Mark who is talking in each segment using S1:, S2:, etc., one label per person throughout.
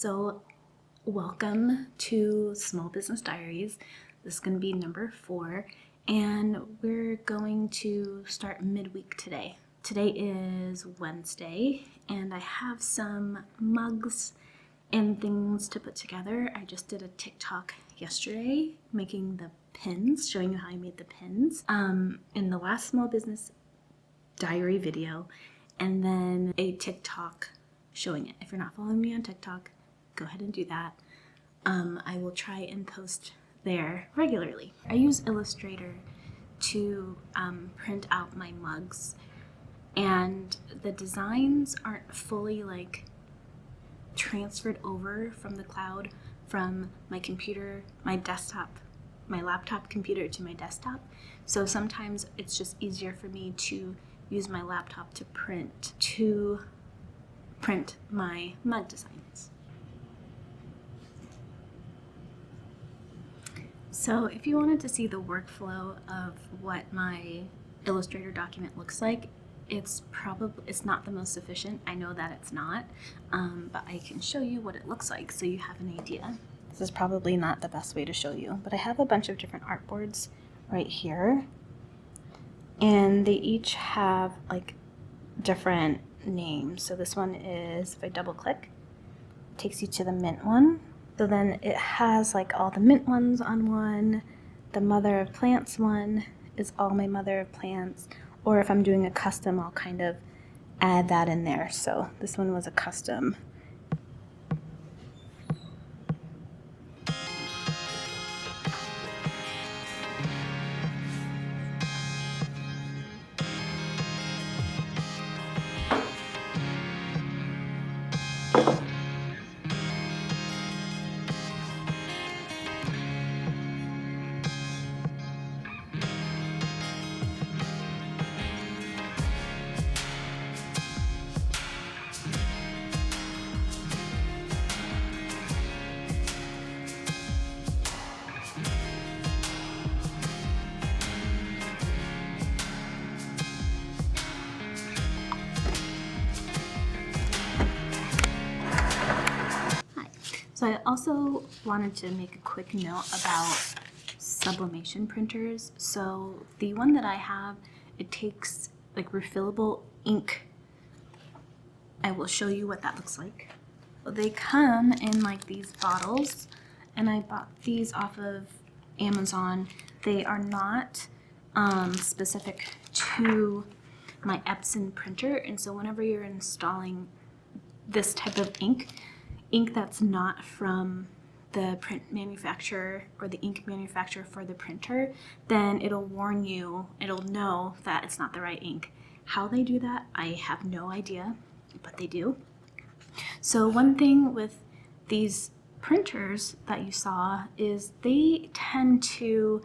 S1: So welcome to Small Business Diaries. This is going to be number 4, and we're going to start midweek today. Today is Wednesday, and I have some mugs and things to put together. I just did a TikTok yesterday making the pins, showing you how I made the pins in the last Small Business Diary video, and then a TikTok showing it. If you're not following me on TikTok, go ahead and do that. I will try and post there regularly. I use Illustrator to print out my mugs, and the designs aren't fully transferred over from the cloud from my computer, my desktop, my laptop computer to my desktop. So sometimes it's just easier for me to use my laptop to print my mug designs. So if you wanted to see the workflow of what my Illustrator document looks like, it's not the most efficient. I know that it's not, but I can show you what it looks like so you have an idea. This is probably not the best way to show you, but I have a bunch of different artboards right here, and they each have different names. So this one is, if I double click, it takes you to the mint one. So then it has all the mint ones on one. The mother of plants one is all my mother of plants. Or if I'm doing a custom, I'll kind of add that in there. So this one was a custom. So I also wanted to make a quick note about sublimation printers. So the one that I have, it takes refillable ink. I will show you what that looks like. They come in these bottles, and I bought these off of Amazon. They are not specific to my Epson printer, and so whenever you're installing this type of ink that's not from the print manufacturer or the ink manufacturer for the printer, then it'll warn you, it'll know that it's not the right ink. How they do that, I have no idea, but they do. So one thing with these printers that you saw is they tend to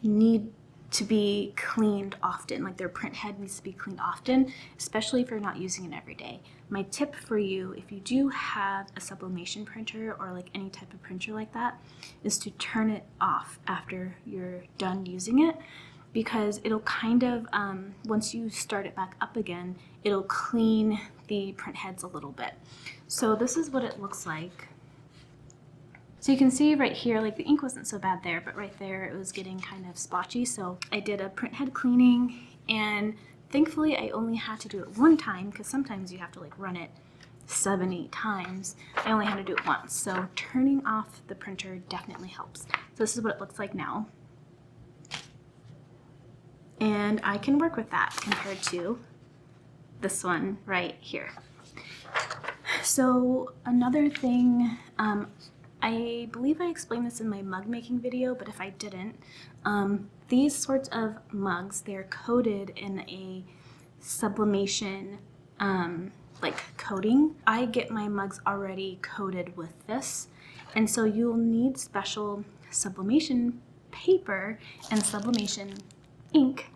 S1: need to be cleaned often. Their print head needs to be cleaned often, especially if you're not using it every day. My tip for you, if you do have a sublimation printer or any type of printer like that, is to turn it off after you're done using it, because it'll kind of, once you start it back up again, it'll clean the print heads a little bit. So this is what it looks like. So you can see right here, the ink wasn't so bad there, but right there it was getting kind of splotchy. So I did a print head cleaning, and thankfully I only had to do it one time, because sometimes you have to run it 7-8 times. I only had to do it once. So turning off the printer definitely helps. So this is what it looks like now. And I can work with that compared to this one right here. So another thing, I believe I explained this in my mug making video, but if I didn't, these sorts of mugs, they're coated in a sublimation coating. I get my mugs already coated with this, and so you'll need special sublimation paper and sublimation ink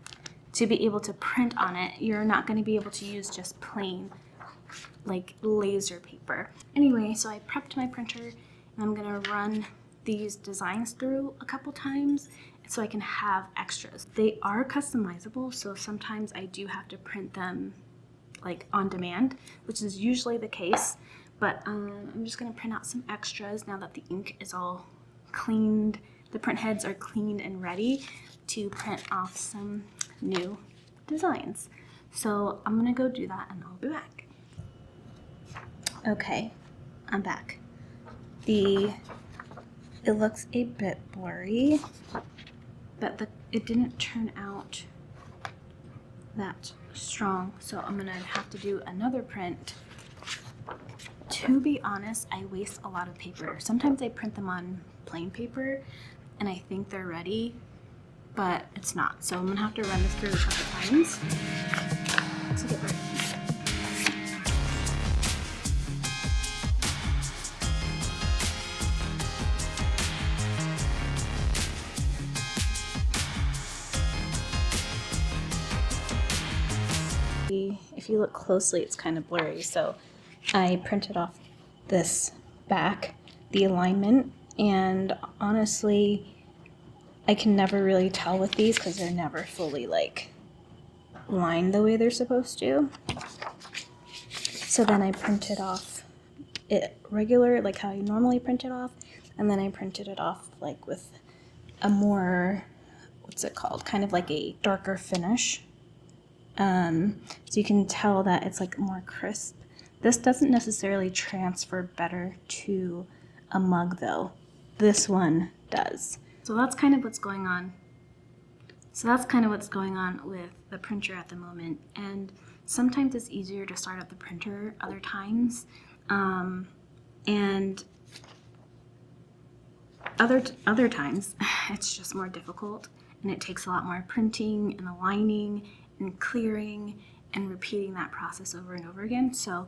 S1: to be able to print on it. You're not going to be able to use just plain laser paper. Anyway, so I prepped my printer, and I'm going to run these designs through a couple times so I can have extras. They are customizable, so sometimes I do have to print them on demand, which is usually the case, But I'm just going to print out some extras now that the ink is all cleaned. The print heads are cleaned and ready to print off some new designs. So I'm going to go do that and I'll be back. Okay, I'm back. It looks a bit blurry, but it didn't turn out that strong, so I'm gonna have to do another print. To be honest, I waste a lot of paper. Sometimes I print them on plain paper and I think they're ready, but it's not. So I'm gonna have to run this through a couple times to get ready. If you look closely, it's kind of blurry, so I printed off this back, the alignment, and honestly, I can never really tell with these because they're never fully like lined the way they're supposed to. So then I printed off it regular, like how you normally print it off, and then I printed it off like with a more, what's it called, kind of like a darker finish. So you can tell that it's like more crisp. This doesn't necessarily transfer better to a mug though. This one does. So that's kind of what's going on. With the printer at the moment. And sometimes it's easier to start up the printer, other times. And other times it's just more difficult and it takes a lot more printing and aligning and clearing and repeating that process over and over again. So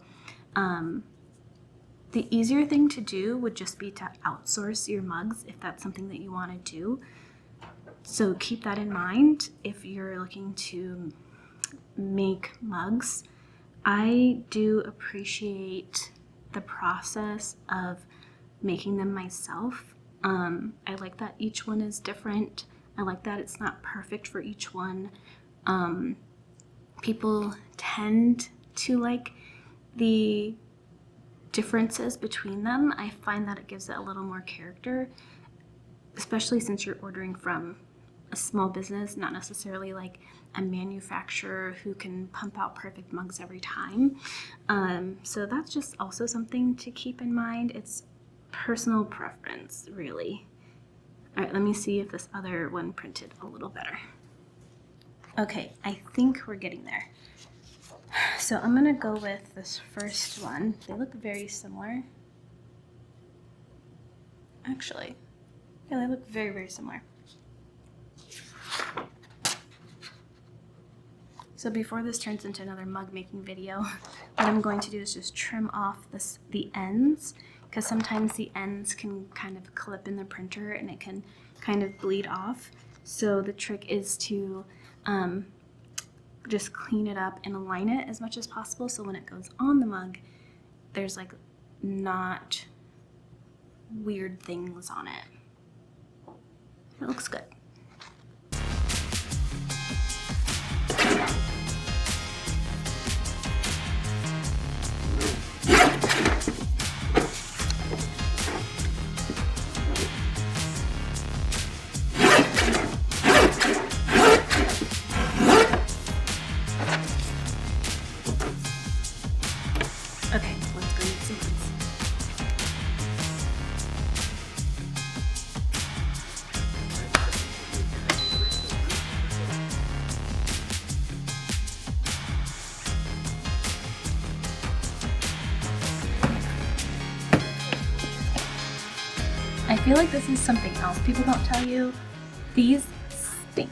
S1: the easier thing to do would just be to outsource your mugs if that's something that you want to do. So keep that in mind if you're looking to make mugs. I do appreciate the process of making them myself. I like that each one is different. I like that it's not perfect for each one. People tend to like the differences between them. I find that it gives it a little more character, especially since you're ordering from a small business, not necessarily like a manufacturer who can pump out perfect mugs every time. So that's just also something to keep in mind. It's personal preference, really. All right, let me see if this other one printed a little better. Okay, I think we're getting there. So I'm gonna go with this first one. They look very similar. Actually, yeah, they look very, very similar. So before this turns into another mug making video, what I'm going to do is just trim off the ends, because sometimes the ends can kind of clip in the printer and it can kind of bleed off. So the trick is to just clean it up and align it as much as possible so when it goes on the mug, there's like not weird things on it. It looks good. Okay, let's go make some mugs. I feel like this is something else people don't tell you. These stink.